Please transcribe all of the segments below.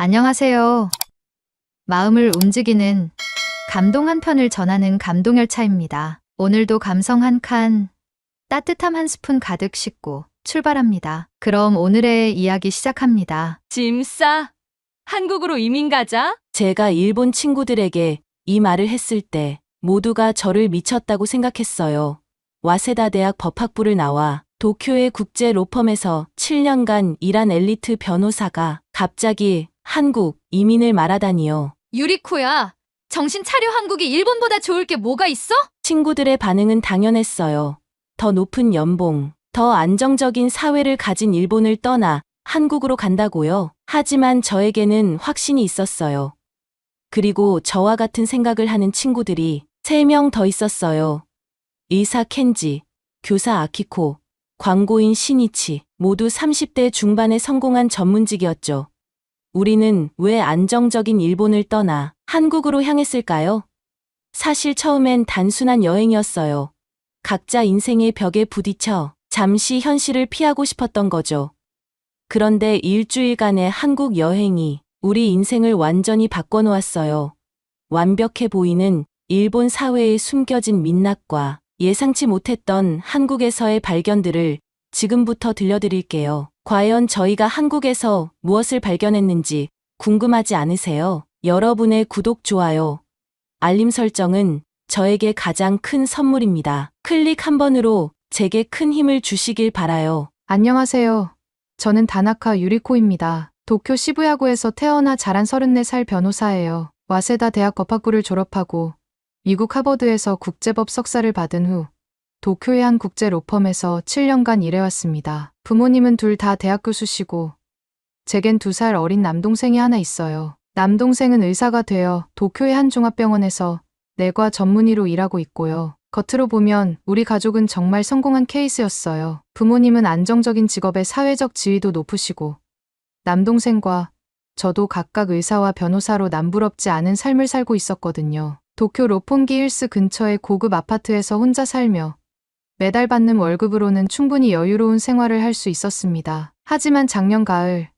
안녕하세요. 마음을 움직이는 감동 한 편을 전하는 감동열차입니다. 오늘도 감성 한 칸, 따뜻함 한 스푼 가득 싣고 출발합니다. 그럼 오늘의 이야기 시작합니다. 짐 싸. 한국으로 이민 가자. 제가 일본 친구들에게 이 말을 했을 때 모두가 저를 미쳤다고 생각했어요. 와세다 대학 법학부를 나와 도쿄의 국제 로펌에서 7년간 일한 엘리트 변호사가 갑자기 한국 이민을 말하다니요. 유리코야, 정신 차려. 한국이 일본보다 좋을 게 뭐가 있어? 친구들의 반응은 당연했어요. 더 높은 연봉, 더 안정적인 사회를 가진 일본을 떠나 한국으로 간다고요. 하지만 저에게는 확신이 있었어요. 그리고 저와 같은 생각을 하는 친구들이 3명 더 있었어요. 의사 켄지, 교사 아키코, 광고인 시니치, 모두 30대 중반에 성공한 전문직이었죠. 우리는 왜 안정적인 일본을 떠나 한국으로 향했을까요? 사실 처음엔 단순한 여행이었어요. 각자 인생의 벽에 부딪혀 잠시 현실을 피하고 싶었던 거죠. 그런데 일주일간의 한국 여행이 우리 인생을 완전히 바꿔놓았어요. 완벽해 보이는 일본 사회에 숨겨진 민낯과 예상치 못했던 한국에서의 발견들을 지금부터 들려드릴게요. 과연 저희가 한국에서 무엇을 발견했는지 궁금하지 않으세요? 여러분의 구독, 좋아요, 알림 설정은 저에게 가장 큰 선물입니다. 클릭 한 번으로 제게 큰 힘을 주시길 바라요. 안녕하세요. 저는 다나카 유리코입니다. 도쿄 시부야구에서 태어나 자란 34살 변호사예요. 와세다 대학 법학부를 졸업하고 미국 하버드에서 국제법 석사를 받은 후 도쿄의 한 국제 로펌에서 7년간 일해왔습니다. 부모님은 둘 다 대학 교수시고 제겐 2살 어린 남동생이 하나 있어요. 남동생은 의사가 되어 도쿄의 한 종합병원에서 내과 전문의로 일하고 있고요. 겉으로 보면 우리 가족은 정말 성공한 케이스였어요. 부모님은 안정적인 직업에 사회적 지위도 높으시고 남동생과 저도 각각 의사와 변호사로 남부럽지 않은 삶을 살고 있었거든요. 도쿄 로폰기 힐스 근처의 고급 아파트에서 혼자 살며 매달 받는 월급으로는 충분히 여유로운 생활을 할 수 있었습니다. 하지만 작년 가을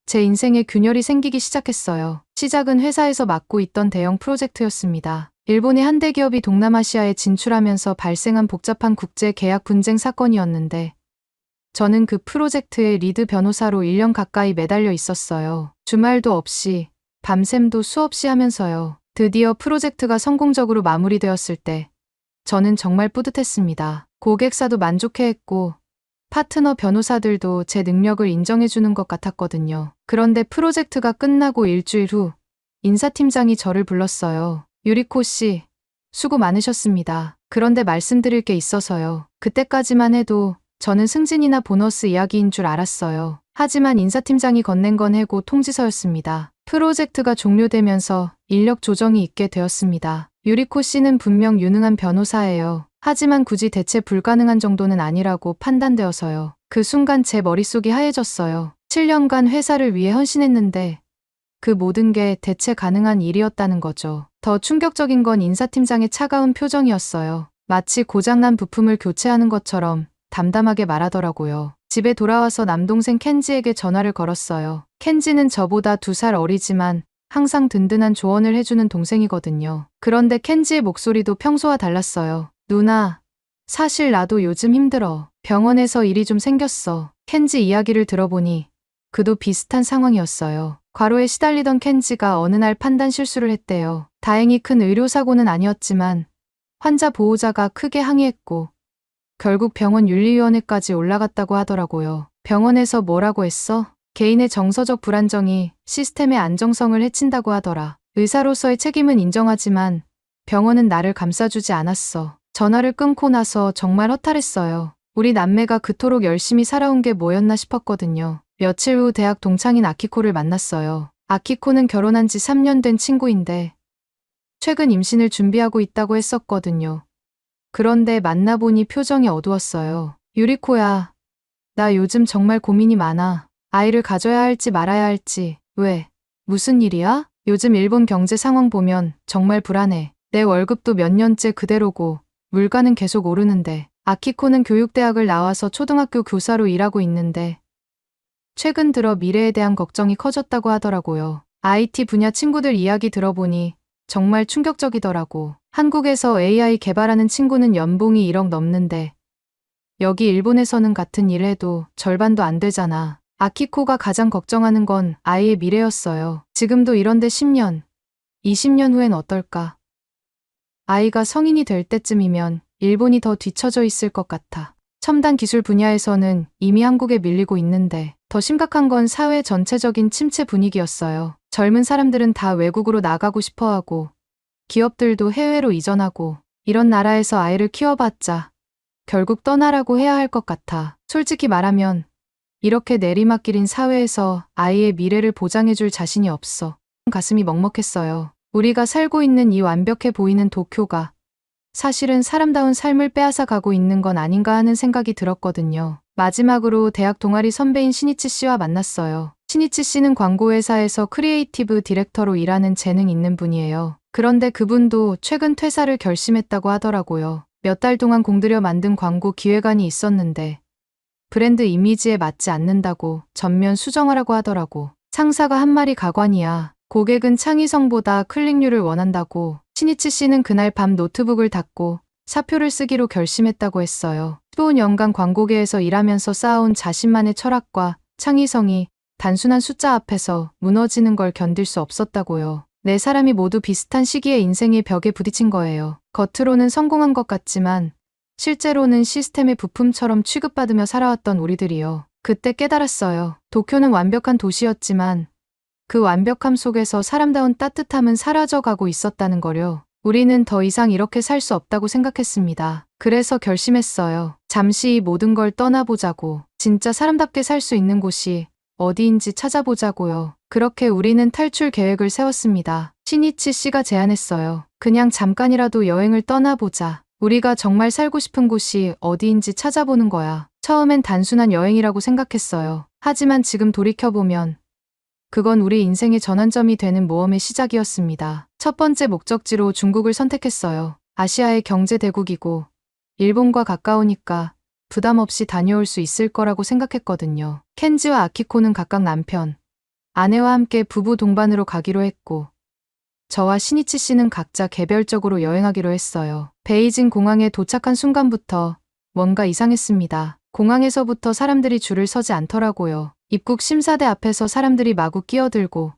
제 인생에 균열이 생기기 시작했어요. 시작은 회사에서 맡고 있던 대형 프로젝트였습니다. 일본의 한 대기업이 동남아시아에 진출하면서 발생한 복잡한 국제 계약 분쟁 사건이었는데 저는 그 프로젝트의 리드 변호사로 1년 가까이 매달려 있었어요. 주말도 없이 밤샘도 수없이 하면서요. 드디어 프로젝트가 성공적으로 마무리되었을 때 저는 정말 뿌듯했습니다. 고객사도 만족해했고 파트너 변호사들도 제 능력을 인정해주는 것 같았거든요. 그런데 프로젝트가 끝나고 일주일 후 인사팀장이 저를 불렀어요. 유리코 씨, 수고 많으셨습니다. 그런데 말씀드릴 게 있어서요. 그때까지만 해도 저는 승진이나 보너스 이야기인 줄 알았어요. 하지만 인사팀장이 건넨 건 해고 통지서였습니다. 프로젝트가 종료되면서 인력 조정이 있게 되었습니다. 유리코 씨는 분명 유능한 변호사예요. 하지만 굳이 대체 불가능한 정도는 아니라고 판단되어서요. 그 순간 제 머릿속이 하얘졌어요. 7년간 회사를 위해 헌신했는데 그 모든 게 대체 가능한 일이었다는 거죠. 더 충격적인 건 인사팀장의 차가운 표정이었어요. 마치 고장난 부품을 교체하는 것처럼 담담하게 말하더라고요. 집에 돌아와서 남동생 켄지에게 전화를 걸었어요. 켄지는 저보다 2살 어리지만 항상 든든한 조언을 해주는 동생이거든요. 그런데 켄지의 목소리도 평소와 달랐어요. 누나, 사실 나도 요즘 힘들어. 병원에서 일이 좀 생겼어. 켄지 이야기를 들어보니 그도 비슷한 상황이었어요. 과로에 시달리던 켄지가 어느 날 판단 실수를 했대요. 다행히 큰 의료사고는 아니었지만 환자 보호자가 크게 항의했고 결국 병원 윤리위원회까지 올라갔다고 하더라고요. 병원에서 뭐라고 했어? 개인의 정서적 불안정이 시스템의 안정성을 해친다고 하더라. 의사로서의 책임은 인정하지만 병원은 나를 감싸주지 않았어. 전화를 끊고 나서 정말 허탈했어요. 우리 남매가 그토록 열심히 살아온 게 뭐였나 싶었거든요. 며칠 후 대학 동창인 아키코를 만났어요. 아키코는 결혼한 지 3년 된 친구인데 최근 임신을 준비하고 있다고 했었거든요. 그런데 만나보니 표정이 어두웠어요. 유리코야, 나 요즘 정말 고민이 많아. 아이를 가져야 할지 말아야 할지. 왜? 무슨 일이야? 요즘 일본 경제 상황 보면 정말 불안해. 내 월급도 몇 년째 그대로고 물가는 계속 오르는데. 아키코는 교육대학을 나와서 초등학교 교사로 일하고 있는데 최근 들어 미래에 대한 걱정이 커졌다고 하더라고요. IT 분야 친구들 이야기 들어보니 정말 충격적이더라고. 한국에서 AI 개발하는 친구는 연봉이 1억 넘는데 여기 일본에서는 같은 일 해도 절반도 안 되잖아. 아키코가 가장 걱정하는 건 아이의 미래였어요. 지금도 이런데 10년, 20년 후엔 어떨까? 아이가 성인이 될 때쯤이면 일본이 더 뒤처져 있을 것 같아. 첨단 기술 분야에서는 이미 한국에 밀리고 있는데 더 심각한 건 사회 전체적인 침체 분위기였어요. 젊은 사람들은 다 외국으로 나가고 싶어 하고 기업들도 해외로 이전하고 이런 나라에서 아이를 키워봤자 결국 떠나라고 해야 할 것 같아. 솔직히 말하면 이렇게 내리막길인 사회에서 아이의 미래를 보장해줄 자신이 없어. 가슴이 먹먹했어요. 우리가 살고 있는 이 완벽해 보이는 도쿄가 사실은 사람다운 삶을 빼앗아 가고 있는 건 아닌가 하는 생각이 들었거든요. 마지막으로 대학 동아리 선배인 신이치 씨와 만났어요. 신이치 씨는 광고회사에서 크리에이티브 디렉터로 일하는 재능 있는 분이에요. 그런데 그분도 최근 퇴사를 결심했다고 하더라고요. 몇 달 동안 공들여 만든 광고 기획안이 있었는데 브랜드 이미지에 맞지 않는다고 전면 수정하라고 하더라고. 상사가 한 말이 가관이야. 고객은 창의성보다 클릭률을 원한다고. 신이치 씨는 그날 밤 노트북을 닫고 사표를 쓰기로 결심했다고 했어요. 15년간 광고계에서 일하면서 쌓아온 자신만의 철학과 창의성이 단순한 숫자 앞에서 무너지는 걸 견딜 수 없었다고요. 네 사람이 모두 비슷한 시기에 인생의 벽에 부딪힌 거예요. 겉으로는 성공한 것 같지만 실제로는 시스템의 부품처럼 취급받으며 살아왔던 우리들이요. 그때 깨달았어요. 도쿄는 완벽한 도시였지만 그 완벽함 속에서 사람다운 따뜻함은 사라져가고 있었다는 거요. 우리는 더 이상 이렇게 살 수 없다고 생각했습니다. 그래서 결심했어요. 잠시 이 모든 걸 떠나보자고. 진짜 사람답게 살 수 있는 곳이 어디인지 찾아보자고요. 그렇게 우리는 탈출 계획을 세웠습니다. 신이치 씨가 제안했어요. 그냥 잠깐이라도 여행을 떠나보자. 우리가 정말 살고 싶은 곳이 어디인지 찾아보는 거야. 처음엔 단순한 여행이라고 생각했어요. 하지만 지금 돌이켜보면 그건 우리 인생의 전환점이 되는 모험의 시작이었습니다. 첫 번째 목적지로 중국을 선택했어요. 아시아의 경제 대국이고 일본과 가까우니까 부담 없이 다녀올 수 있을 거라고 생각했거든요. 켄지와 아키코는 각각 남편, 아내와 함께 부부 동반으로 가기로 했고 저와 신이치 씨는 각자 개별적으로 여행하기로 했어요. 베이징 공항에 도착한 순간부터 뭔가 이상했습니다. 공항에서부터 사람들이 줄을 서지 않더라고요. 입국 심사대 앞에서 사람들이 마구 끼어들고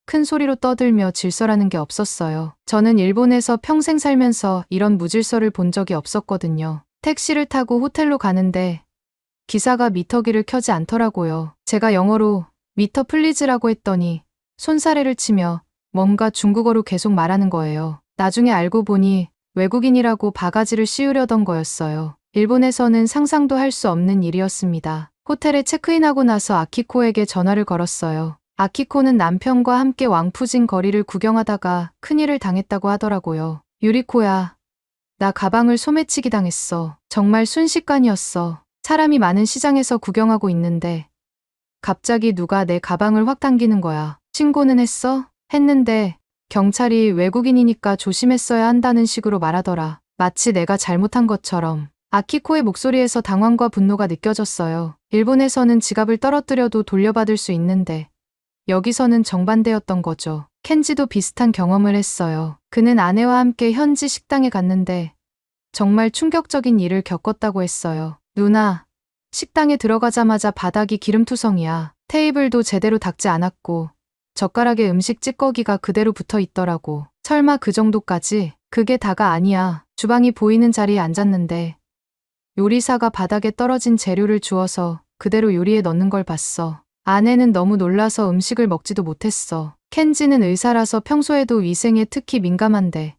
큰 소리로 떠들며 질서라는 게 없었어요. 저는 일본에서 평생 살면서 이런 무질서를 본 적이 없었거든요. 택시를 타고 호텔로 가는데 기사가 미터기를 켜지 않더라고요. 제가 영어로 미터 플리즈라고 했더니 손사래를 치며 뭔가 중국어로 계속 말하는 거예요. 나중에 알고 보니 외국인이라고 바가지를 씌우려던 거였어요. 일본에서는 상상도 할 수 없는 일이었습니다. 호텔에 체크인하고 나서 아키코에게 전화를 걸었어요. 아키코는 남편과 함께 왕푸진 거리를 구경하다가 큰일을 당했다고 하더라고요. 유리코야, 나 가방을 소매치기 당했어. 정말 순식간이었어. 사람이 많은 시장에서 구경하고 있는데 갑자기 누가 내 가방을 확 당기는 거야. 신고는 했어? 했는데 경찰이 외국인이니까 조심했어야 한다는 식으로 말하더라. 마치 내가 잘못한 것처럼. 아키코의 목소리에서 당황과 분노가 느껴졌어요. 일본에서는 지갑을 떨어뜨려도 돌려받을 수 있는데 여기서는 정반대였던 거죠. 켄지도 비슷한 경험을 했어요. 그는 아내와 함께 현지 식당에 갔는데 정말 충격적인 일을 겪었다고 했어요. 누나, 식당에 들어가자마자 바닥이 기름투성이야. 테이블도 제대로 닦지 않았고 젓가락에 음식 찌꺼기가 그대로 붙어 있더라고. 설마 그 정도까지? 그게 다가 아니야. 주방이 보이는 자리에 앉았는데 요리사가 바닥에 떨어진 재료를 주워서 그대로 요리에 넣는 걸 봤어. 아내는 너무 놀라서 음식을 먹지도 못했어. 켄지는 의사라서 평소에도 위생에 특히 민감한데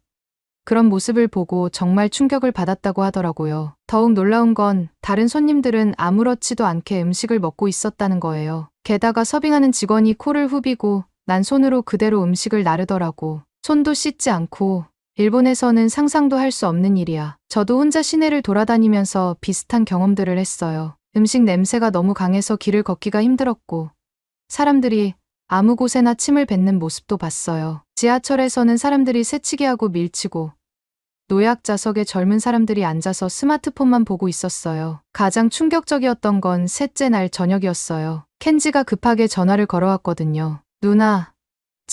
그런 모습을 보고 정말 충격을 받았다고 하더라고요. 더욱 놀라운 건 다른 손님들은 아무렇지도 않게 음식을 먹고 있었다는 거예요. 게다가 서빙하는 직원이 코를 후비고 난 손으로 그대로 음식을 나르더라고. 손도 씻지 않고. 일본에서는 상상도 할 수 없는 일이야. 저도 혼자 시내를 돌아다니면서 비슷한 경험들을 했어요. 음식 냄새가 너무 강해서 길을 걷기가 힘들었고 사람들이 아무 곳에나 침을 뱉는 모습도 봤어요. 지하철에서는 사람들이 새치기하고 밀치고 노약 좌석에 젊은 사람들이 앉아서 스마트폰만 보고 있었어요. 가장 충격적이었던 건 셋째 날 저녁이었어요. 켄지가 급하게 전화를 걸어왔거든요. 누나,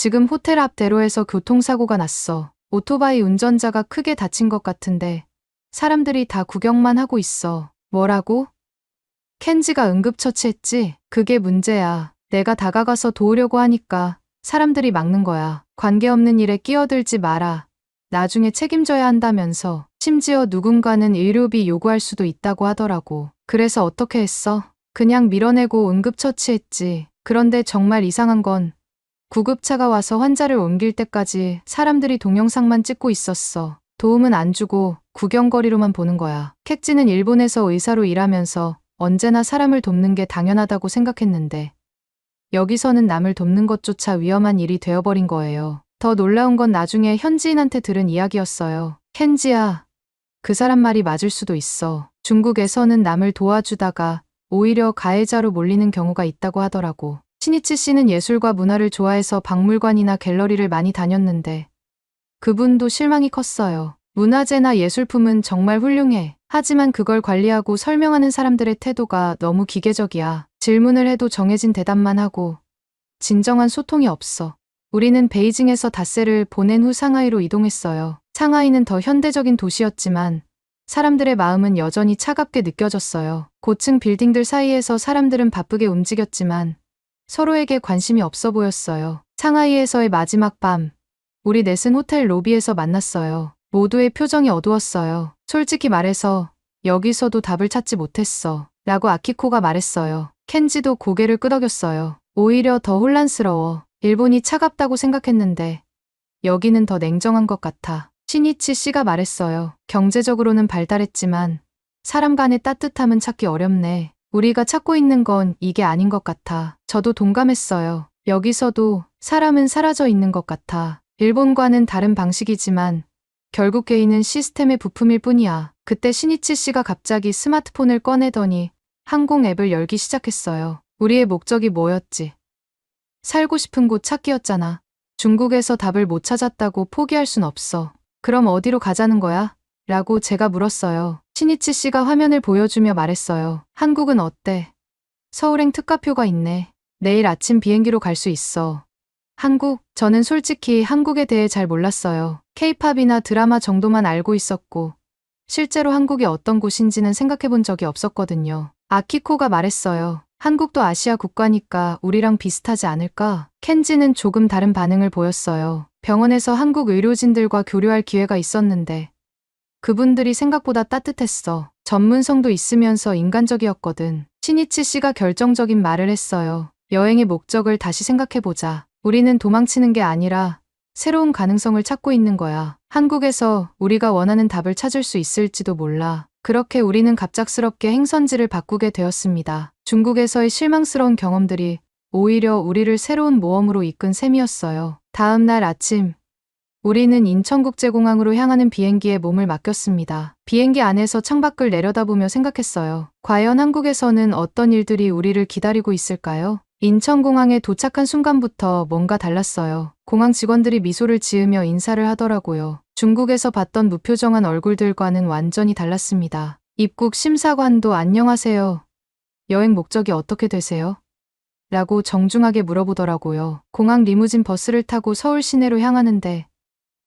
지금 호텔 앞 대로에서 교통사고가 났어. 오토바이 운전자가 크게 다친 것 같은데 사람들이 다 구경만 하고 있어. 뭐라고? 켄지가 응급처치했지? 그게 문제야. 내가 다가가서 도우려고 하니까 사람들이 막는 거야. 관계없는 일에 끼어들지 마라. 나중에 책임져야 한다면서. 심지어 누군가는 의료비 요구할 수도 있다고 하더라고. 그래서 어떻게 했어? 그냥 밀어내고 응급처치했지. 그런데 정말 이상한 건 구급차가 와서 환자를 옮길 때까지 사람들이 동영상만 찍고 있었어. 도움은 안 주고 구경거리로만 보는 거야. 캣지는 일본에서 의사로 일하면서 언제나 사람을 돕는 게 당연하다고 생각했는데 여기서는 남을 돕는 것조차 위험한 일이 되어버린 거예요. 더 놀라운 건 나중에 현지인한테 들은 이야기였어요. 켄지야, 그 사람 말이 맞을 수도 있어. 중국에서는 남을 도와주다가 오히려 가해자로 몰리는 경우가 있다고 하더라고. 신이치 씨는 예술과 문화를 좋아해서 박물관이나 갤러리를 많이 다녔는데 그분도 실망이 컸어요. 문화재나 예술품은 정말 훌륭해. 하지만 그걸 관리하고 설명하는 사람들의 태도가 너무 기계적이야. 질문을 해도 정해진 대답만 하고 진정한 소통이 없어. 우리는 베이징에서 닷새를 보낸 후 상하이로 이동했어요. 상하이는 더 현대적인 도시였지만 사람들의 마음은 여전히 차갑게 느껴졌어요. 고층 빌딩들 사이에서 사람들은 바쁘게 움직였지만 서로에게 관심이 없어 보였어요. 상하이에서의 마지막 밤, 우리 넷은 호텔 로비에서 만났어요. 모두의 표정이 어두웠어요. 솔직히 말해서 여기서도 답을 찾지 못했어. 라고 아키코가 말했어요. 켄지도 고개를 끄덕였어요. 오히려 더 혼란스러워. 일본이 차갑다고 생각했는데 여기는 더 냉정한 것 같아. 신이치 씨가 말했어요. 경제적으로는 발달했지만 사람 간의 따뜻함은 찾기 어렵네. 우리가 찾고 있는 건 이게 아닌 것 같아. 저도 동감했어요. 여기서도 사람은 사라져 있는 것 같아. 일본과는 다른 방식이지만 결국 개인은 시스템의 부품일 뿐이야. 그때 신이치 씨가 갑자기 스마트폰을 꺼내더니 항공 앱을 열기 시작했어요. 우리의 목적이 뭐였지? 살고 싶은 곳 찾기였잖아. 중국에서 답을 못 찾았다고 포기할 순 없어. 그럼 어디로 가자는 거야? 라고 제가 물었어요. 신이치 씨가 화면을 보여주며 말했어요. 한국은 어때? 서울행 특가표가 있네. 내일 아침 비행기로 갈 수 있어. 한국? 저는 솔직히 한국에 대해 잘 몰랐어요. 케이팝이나 드라마 정도만 알고 있었고 실제로 한국이 어떤 곳인지는 생각해 본 적이 없었거든요. 아키코가 말했어요. 한국도 아시아 국가니까 우리랑 비슷하지 않을까? 켄지는 조금 다른 반응을 보였어요. 병원에서 한국 의료진들과 교류할 기회가 있었는데 그분들이 생각보다 따뜻했어. 전문성도 있으면서 인간적이었거든. 신이치 씨가 결정적인 말을 했어요. 여행의 목적을 다시 생각해보자. 우리는 도망치는 게 아니라 새로운 가능성을 찾고 있는 거야. 한국에서 우리가 원하는 답을 찾을 수 있을지도 몰라. 그렇게 우리는 갑작스럽게 행선지를 바꾸게 되었습니다. 중국에서의 실망스러운 경험들이 오히려 우리를 새로운 모험으로 이끈 셈이었어요. 다음 날 아침, 우리는 인천국제공항으로 향하는 비행기에 몸을 맡겼습니다. 비행기 안에서 창밖을 내려다보며 생각했어요. 과연 한국에서는 어떤 일들이 우리를 기다리고 있을까요? 인천공항에 도착한 순간부터 뭔가 달랐어요. 공항 직원들이 미소를 지으며 인사를 하더라고요. 중국에서 봤던 무표정한 얼굴들과는 완전히 달랐습니다. 입국 심사관도 안녕하세요. 여행 목적이 어떻게 되세요? 라고 정중하게 물어보더라고요. 공항 리무진 버스를 타고 서울 시내로 향하는데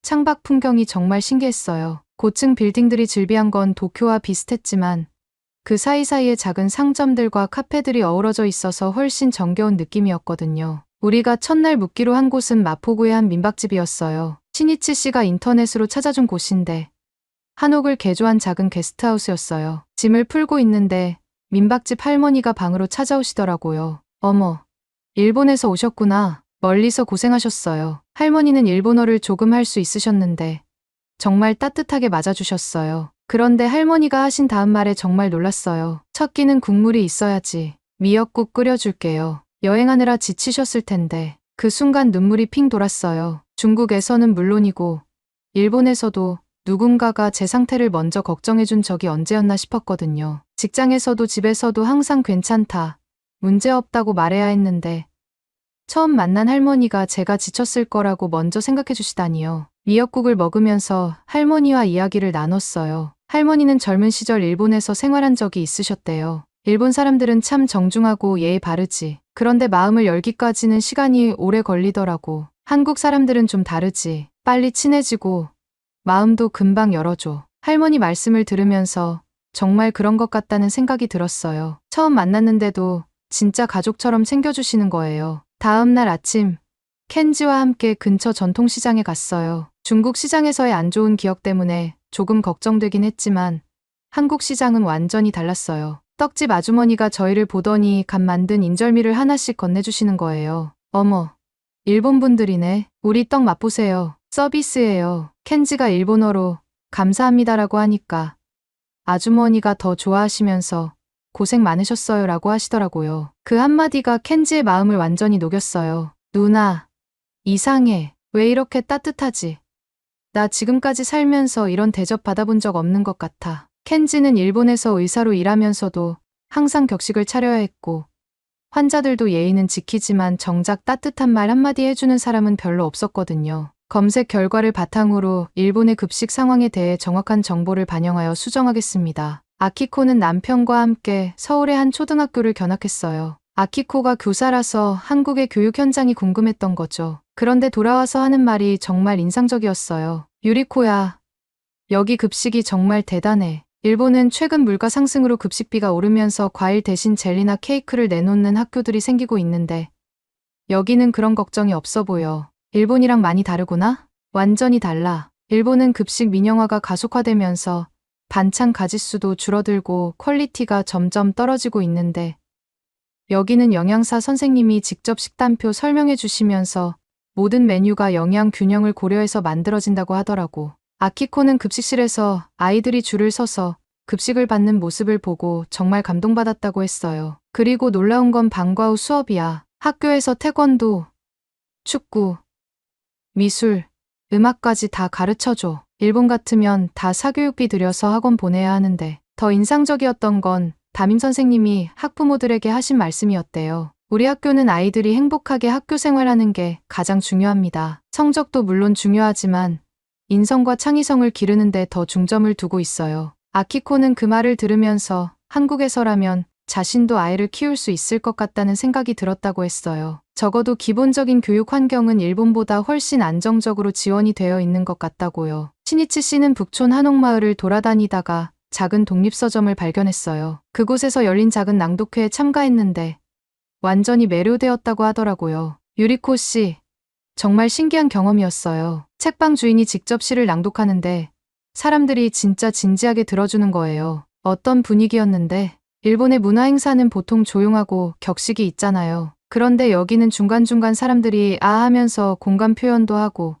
창밖 풍경이 정말 신기했어요. 고층 빌딩들이 즐비한 건 도쿄와 비슷했지만 그 사이사이에 작은 상점들과 카페들이 어우러져 있어서 훨씬 정겨운 느낌이었거든요. 우리가 첫날 묵기로 한 곳은 마포구의 한 민박집이었어요. 신이치 씨가 인터넷으로 찾아준 곳인데 한옥을 개조한 작은 게스트하우스였어요. 짐을 풀고 있는데 민박집 할머니가 방으로 찾아오시더라고요. 어머, 일본에서 오셨구나. 멀리서 고생하셨어요. 할머니는 일본어를 조금 할 수 있으셨는데 정말 따뜻하게 맞아주셨어요. 그런데 할머니가 하신 다음 말에 정말 놀랐어요. 첫 끼는 국물이 있어야지. 미역국 끓여줄게요. 여행하느라 지치셨을 텐데. 그 순간 눈물이 핑 돌았어요. 중국에서는 물론이고 일본에서도 누군가가 제 상태를 먼저 걱정해준 적이 언제였나 싶었거든요. 직장에서도 집에서도 항상 괜찮다, 문제없다고 말해야 했는데 처음 만난 할머니가 제가 지쳤을 거라고 먼저 생각해 주시다니요. 미역국을 먹으면서 할머니와 이야기를 나눴어요. 할머니는 젊은 시절 일본에서 생활한 적이 있으셨대요. 일본 사람들은 참 정중하고 예의 바르지. 그런데 마음을 열기까지는 시간이 오래 걸리더라고. 한국 사람들은 좀 다르지. 빨리 친해지고 마음도 금방 열어줘. 할머니 말씀을 들으면서 정말 그런 것 같다는 생각이 들었어요. 처음 만났는데도 진짜 가족처럼 챙겨주시는 거예요. 다음 날 아침, 켄지와 함께 근처 전통시장에 갔어요. 중국 시장에서의 안 좋은 기억 때문에 조금 걱정되긴 했지만 한국 시장은 완전히 달랐어요. 떡집 아주머니가 저희를 보더니 갓 만든 인절미를 하나씩 건네주시는 거예요. 어머, 일본 분들이네. 우리 떡 맛보세요. 서비스예요. 켄지가 일본어로 감사합니다라고 하니까 아주머니가 더 좋아하시면서 고생 많으셨어요 라고 하시더라고요. 그 한마디가 켄지의 마음을 완전히 녹였어요. 누나, 이상해. 왜 이렇게 따뜻하지? 나 지금까지 살면서 이런 대접 받아본 적 없는 것 같아. 켄지는 일본에서 의사로 일하면서도 항상 격식을 차려야 했고 환자들도 예의는 지키지만 정작 따뜻한 말 한마디 해주는 사람은 별로 없었거든요. 검색 결과를 바탕으로 일본의 급식 상황에 대해 정확한 정보를 반영하여 수정하겠습니다. 아키코는 남편과 함께 서울의 한 초등학교를 견학했어요. 아키코가 교사라서 한국의 교육 현장이 궁금했던 거죠. 그런데 돌아와서 하는 말이 정말 인상적이었어요. 유리코야, 여기 급식이 정말 대단해. 일본은 최근 물가 상승으로 급식비가 오르면서 과일 대신 젤리나 케이크를 내놓는 학교들이 생기고 있는데 여기는 그런 걱정이 없어 보여. 일본이랑 많이 다르구나? 완전히 달라. 일본은 급식 민영화가 가속화되면서 반찬 가짓수도 줄어들고 퀄리티가 점점 떨어지고 있는데 여기는 영양사 선생님이 직접 식단표 설명해 주시면서 모든 메뉴가 영양 균형을 고려해서 만들어진다고 하더라고. 아키코는 급식실에서 아이들이 줄을 서서 급식을 받는 모습을 보고 정말 감동받았다고 했어요. 그리고 놀라운 건 방과 후 수업이야. 학교에서 태권도, 축구, 미술, 음악까지 다 가르쳐줘. 일본 같으면 다 사교육비 들여서 학원 보내야 하는데 더 인상적이었던 건 담임 선생님이 학부모들에게 하신 말씀이었대요. 우리 학교는 아이들이 행복하게 학교 생활하는 게 가장 중요합니다. 성적도 물론 중요하지만 인성과 창의성을 기르는 데 더 중점을 두고 있어요. 아키코는 그 말을 들으면서 한국에서라면 자신도 아이를 키울 수 있을 것 같다는 생각이 들었다고 했어요. 적어도 기본적인 교육 환경은 일본보다 훨씬 안정적으로 지원이 되어 있는 것 같다고요. 신이치 씨는 북촌 한옥마을을 돌아다니다가 작은 독립서점을 발견했어요. 그곳에서 열린 작은 낭독회에 참가했는데 완전히 매료되었다고 하더라고요. 유리코 씨, 정말 신기한 경험이었어요. 책방 주인이 직접 시를 낭독하는데 사람들이 진짜 진지하게 들어주는 거예요. 어떤 분위기였는데 일본의 문화 행사는 보통 조용하고 격식이 있잖아요. 그런데 여기는 중간중간 사람들이 아 하면서 공감 표현도 하고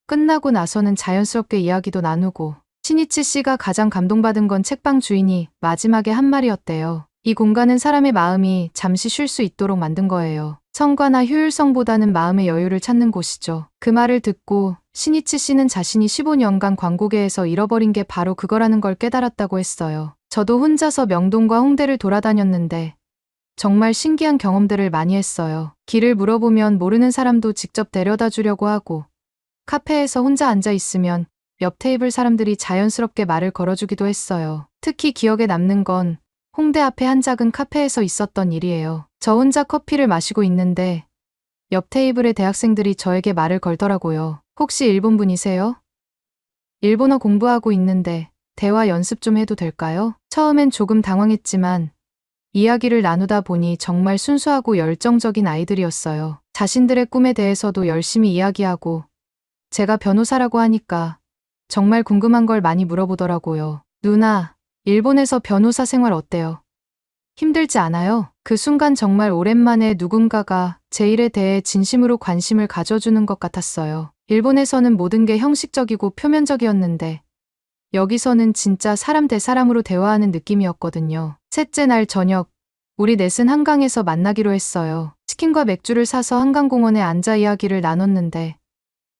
끝나고 나서는 자연스럽게 이야기도 나누고 신이치 씨가 가장 감동받은 건 책방 주인이 마지막에 한 말이었대요. 이 공간은 사람의 마음이 잠시 쉴 수 있도록 만든 거예요. 성과나 효율성보다는 마음의 여유를 찾는 곳이죠. 그 말을 듣고 신이치 씨는 자신이 15년간 광고계에서 잃어버린 게 바로 그거라는 걸 깨달았다고 했어요. 저도 혼자서 명동과 홍대를 돌아다녔는데 정말 신기한 경험들을 많이 했어요. 길을 물어보면 모르는 사람도 직접 데려다 주려고 하고 카페에서 혼자 앉아 있으면 옆 테이블 사람들이 자연스럽게 말을 걸어주기도 했어요. 특히 기억에 남는 건 홍대 앞에 한 작은 카페에서 있었던 일이에요. 저 혼자 커피를 마시고 있는데 옆 테이블의 대학생들이 저에게 말을 걸더라고요. 혹시 일본 분이세요? 일본어 공부하고 있는데 대화 연습 좀 해도 될까요? 처음엔 조금 당황했지만 이야기를 나누다 보니 정말 순수하고 열정적인 아이들이었어요. 자신들의 꿈에 대해서도 열심히 이야기하고 제가 변호사라고 하니까 정말 궁금한 걸 많이 물어보더라고요. 누나, 일본에서 변호사 생활 어때요? 힘들지 않아요? 그 순간 정말 오랜만에 누군가가 제 일에 대해 진심으로 관심을 가져주는 것 같았어요. 일본에서는 모든 게 형식적이고 표면적이었는데 여기서는 진짜 사람 대 사람으로 대화하는 느낌이었거든요. 셋째 날 저녁, 우리 넷은 한강에서 만나기로 했어요. 치킨과 맥주를 사서 한강공원에 앉아 이야기를 나눴는데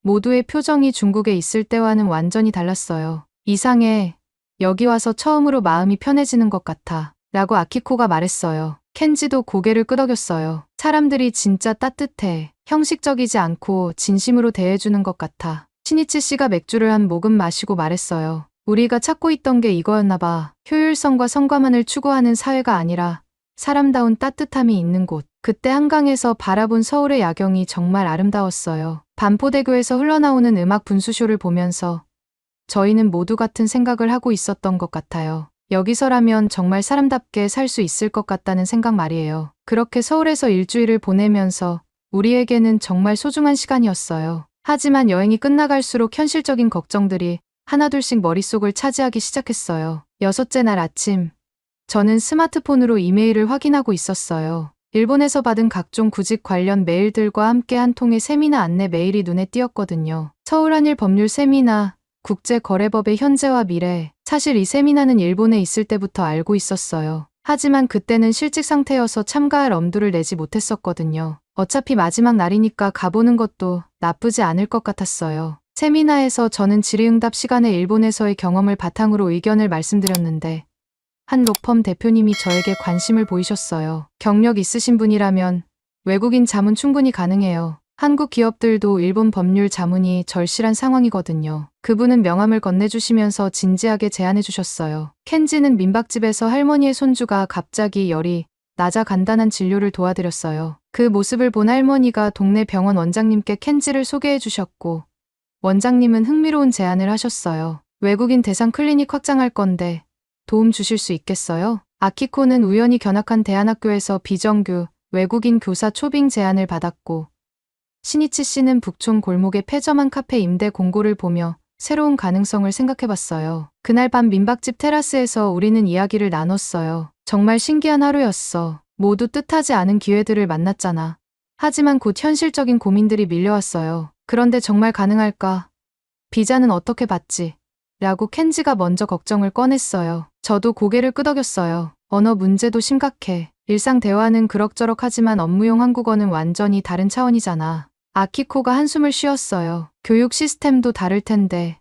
모두의 표정이 중국에 있을 때와는 완전히 달랐어요. 이상해. 여기 와서 처음으로 마음이 편해지는 것 같아. 라고 아키코가 말했어요. 켄지도 고개를 끄덕였어요. 사람들이 진짜 따뜻해. 형식적이지 않고 진심으로 대해주는 것 같아. 신이치 씨가 맥주를 한 모금 마시고 말했어요. 우리가 찾고 있던 게 이거였나 봐. 효율성과 성과만을 추구하는 사회가 아니라 사람다운 따뜻함이 있는 곳. 그때 한강에서 바라본 서울의 야경이 정말 아름다웠어요. 반포대교에서 흘러나오는 음악 분수쇼를 보면서 저희는 모두 같은 생각을 하고 있었던 것 같아요. 여기서라면 정말 사람답게 살 수 있을 것 같다는 생각 말이에요. 그렇게 서울에서 일주일을 보내면서 우리에게는 정말 소중한 시간이었어요. 하지만 여행이 끝나갈수록 현실적인 걱정들이 하나둘씩 머릿속을 차지하기 시작했어요. 여섯째 날 아침, 저는 스마트폰으로 이메일을 확인하고 있었어요. 일본에서 받은 각종 구직 관련 메일들과 함께 한 통의 세미나 안내 메일이 눈에 띄었거든요. 서울한일 법률 세미나, 국제거래법의 현재와 미래. 사실 이 세미나는 일본에 있을 때부터 알고 있었어요. 하지만 그때는 실직 상태여서 참가할 엄두를 내지 못했었거든요. 어차피 마지막 날이니까 가보는 것도 나쁘지 않을 것 같았어요. 세미나에서 저는 질의응답 시간에 일본에서의 경험을 바탕으로 의견을 말씀드렸는데 한 로펌 대표님이 저에게 관심을 보이셨어요. 경력 있으신 분이라면 외국인 자문 충분히 가능해요. 한국 기업들도 일본 법률 자문이 절실한 상황이거든요. 그분은 명함을 건네주시면서 진지하게 제안해 주셨어요. 켄지는 민박집에서 할머니의 손주가 갑자기 열이 나자 간단한 진료를 도와드렸어요. 그 모습을 본 할머니가 동네 병원 원장님께 켄지를 소개해 주셨고 원장님은 흥미로운 제안을 하셨어요. 외국인 대상 클리닉 확장할 건데 도움 주실 수 있겠어요? 아키코는 우연히 견학한 대안학교에서 비정규 외국인 교사 초빙 제안을 받았고 신이치 씨는 북촌 골목의 폐점한 카페 임대 공고를 보며 새로운 가능성을 생각해봤어요. 그날 밤 민박집 테라스에서 우리는 이야기를 나눴어요. 정말 신기한 하루였어. 모두 뜻하지 않은 기회들을 만났잖아. 하지만 곧 현실적인 고민들이 밀려왔어요. 그런데 정말 가능할까? 비자는 어떻게 받지? 라고 켄지가 먼저 걱정을 꺼냈어요. 저도 고개를 끄덕였어요. 언어 문제도 심각해. 일상 대화는 그럭저럭 하지만 업무용 한국어는 완전히 다른 차원이잖아. 아키코가 한숨을 쉬었어요. 교육 시스템도 다를 텐데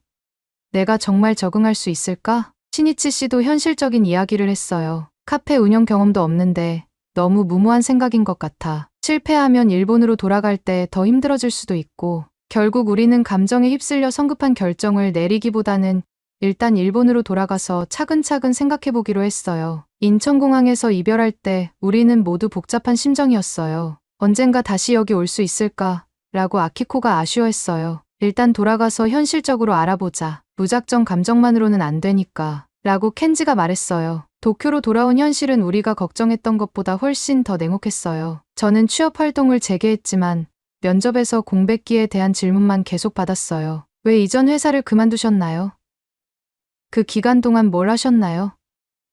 내가 정말 적응할 수 있을까? 신이치 씨도 현실적인 이야기를 했어요. 카페 운영 경험도 없는데 너무 무모한 생각인 것 같아. 실패하면 일본으로 돌아갈 때 더 힘들어질 수도 있고 결국 우리는 감정에 휩쓸려 성급한 결정을 내리기보다는 일단 일본으로 돌아가서 차근차근 생각해보기로 했어요. 인천공항에서 이별할 때 우리는 모두 복잡한 심정이었어요. 언젠가 다시 여기 올 수 있을까? 라고 아키코가 아쉬워했어요. 일단 돌아가서 현실적으로 알아보자. 무작정 감정만으로는 안 되니까. 라고 켄지가 말했어요. 도쿄로 돌아온 현실은 우리가 걱정했던 것보다 훨씬 더 냉혹했어요. 저는 취업 활동을 재개했지만 면접에서 공백기에 대한 질문만 계속 받았어요. 왜 이전 회사를 그만두셨나요? 그 기간 동안 뭘 하셨나요?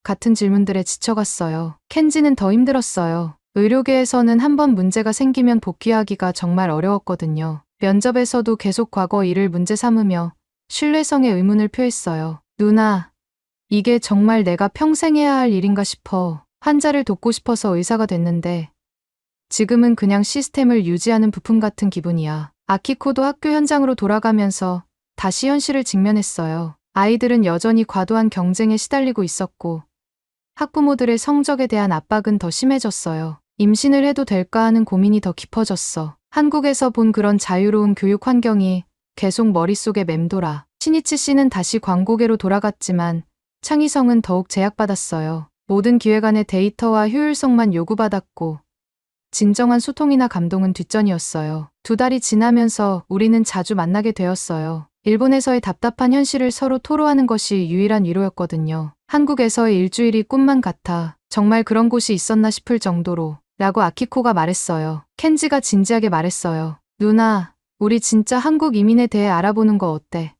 같은 질문들에 지쳐갔어요. 켄지는 더 힘들었어요. 의료계에서는 한번 문제가 생기면 복귀하기가 정말 어려웠거든요. 면접에서도 계속 과거 일을 문제 삼으며 신뢰성에 의문을 표했어요. 누나, 이게 정말 내가 평생 해야 할 일인가 싶어. 환자를 돕고 싶어서 의사가 됐는데 지금은 그냥 시스템을 유지하는 부품 같은 기분이야. 아키코도 학교 현장으로 돌아가면서 다시 현실을 직면했어요. 아이들은 여전히 과도한 경쟁에 시달리고 있었고 학부모들의 성적에 대한 압박은 더 심해졌어요. 임신을 해도 될까 하는 고민이 더 깊어졌어. 한국에서 본 그런 자유로운 교육 환경이 계속 머릿속에 맴돌아. 신이치 씨는 다시 광고계로 돌아갔지만 창의성은 더욱 제약받았어요. 모든 기획안의 데이터와 효율성만 요구받았고 진정한 소통이나 감동은 뒷전이었어요. 2달이 지나면서 우리는 자주 만나게 되었어요. 일본에서의 답답한 현실을 서로 토로하는 것이 유일한 위로였거든요. 한국에서의 일주일이 꿈만 같아. 정말 그런 곳이 있었나 싶을 정도로 라고 아키코가 말했어요. 켄지가 진지하게 말했어요. 누나, 우리 진짜 한국 이민에 대해 알아보는 거 어때?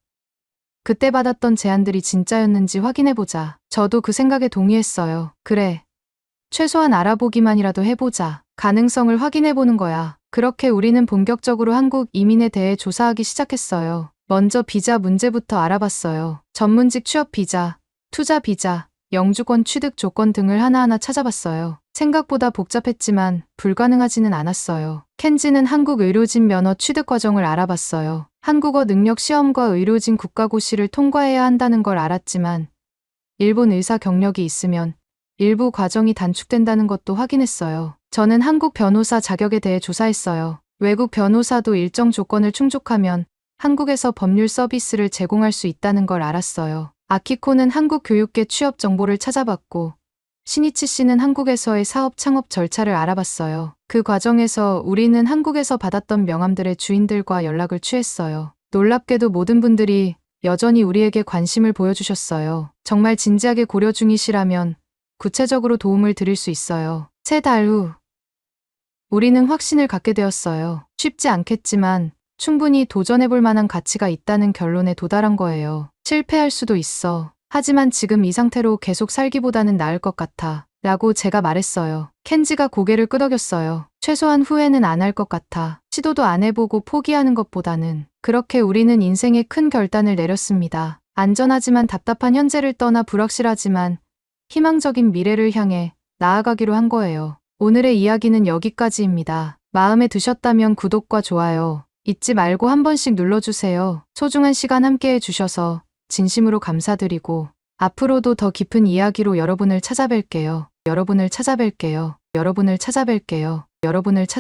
그때 받았던 제안들이 진짜였는지 확인해보자. 저도 그 생각에 동의했어요. 그래. 최소한 알아보기만이라도 해보자. 가능성을 확인해보는 거야. 그렇게 우리는 본격적으로 한국 이민에 대해 조사하기 시작했어요. 먼저 비자 문제부터 알아봤어요. 전문직 취업 비자, 투자 비자, 영주권 취득 조건 등을 하나하나 찾아봤어요. 생각보다 복잡했지만 불가능하지는 않았어요. 켄지는 한국 의료진 면허 취득 과정을 알아봤어요. 한국어 능력 시험과 의료진 국가고시를 통과해야 한다는 걸 알았지만 일본 의사 경력이 있으면 일부 과정이 단축된다는 것도 확인했어요. 저는 한국 변호사 자격에 대해 조사했어요. 외국 변호사도 일정 조건을 충족하면 한국에서 법률 서비스를 제공할 수 있다는 걸 알았어요. 아키코는 한국 교육계 취업 정보를 찾아봤고 신이치 씨는 한국에서의 사업 창업 절차를 알아봤어요. 그 과정에서 우리는 한국에서 받았던 명함들의 주인들과 연락을 취했어요. 놀랍게도 모든 분들이 여전히 우리에게 관심을 보여주셨어요. 정말 진지하게 고려 중이시라면 구체적으로 도움을 드릴 수 있어요. 3달 후, 우리는 확신을 갖게 되었어요. 쉽지 않겠지만 충분히 도전해볼 만한 가치가 있다는 결론에 도달한 거예요. 실패할 수도 있어. 하지만 지금 이 상태로 계속 살기보다는 나을 것 같아. 라고 제가 말했어요. 켄지가 고개를 끄덕였어요. 최소한 후회는 안 할 것 같아. 시도도 안 해보고 포기하는 것보다는. 그렇게 우리는 인생의 큰 결단을 내렸습니다. 안전하지만 답답한 현재를 떠나 불확실하지만 희망적인 미래를 향해 나아가기로 한 거예요. 오늘의 이야기는 여기까지입니다. 마음에 드셨다면 구독과 좋아요 잊지 말고 한 번씩 눌러주세요. 소중한 시간 함께 해주셔서 진심으로 감사드리고 앞으로도 더 깊은 이야기로 여러분을 찾아뵐게요. 여러분을 찾아뵐게요. 여러분을 찾아뵐게요. 여러분을 찾아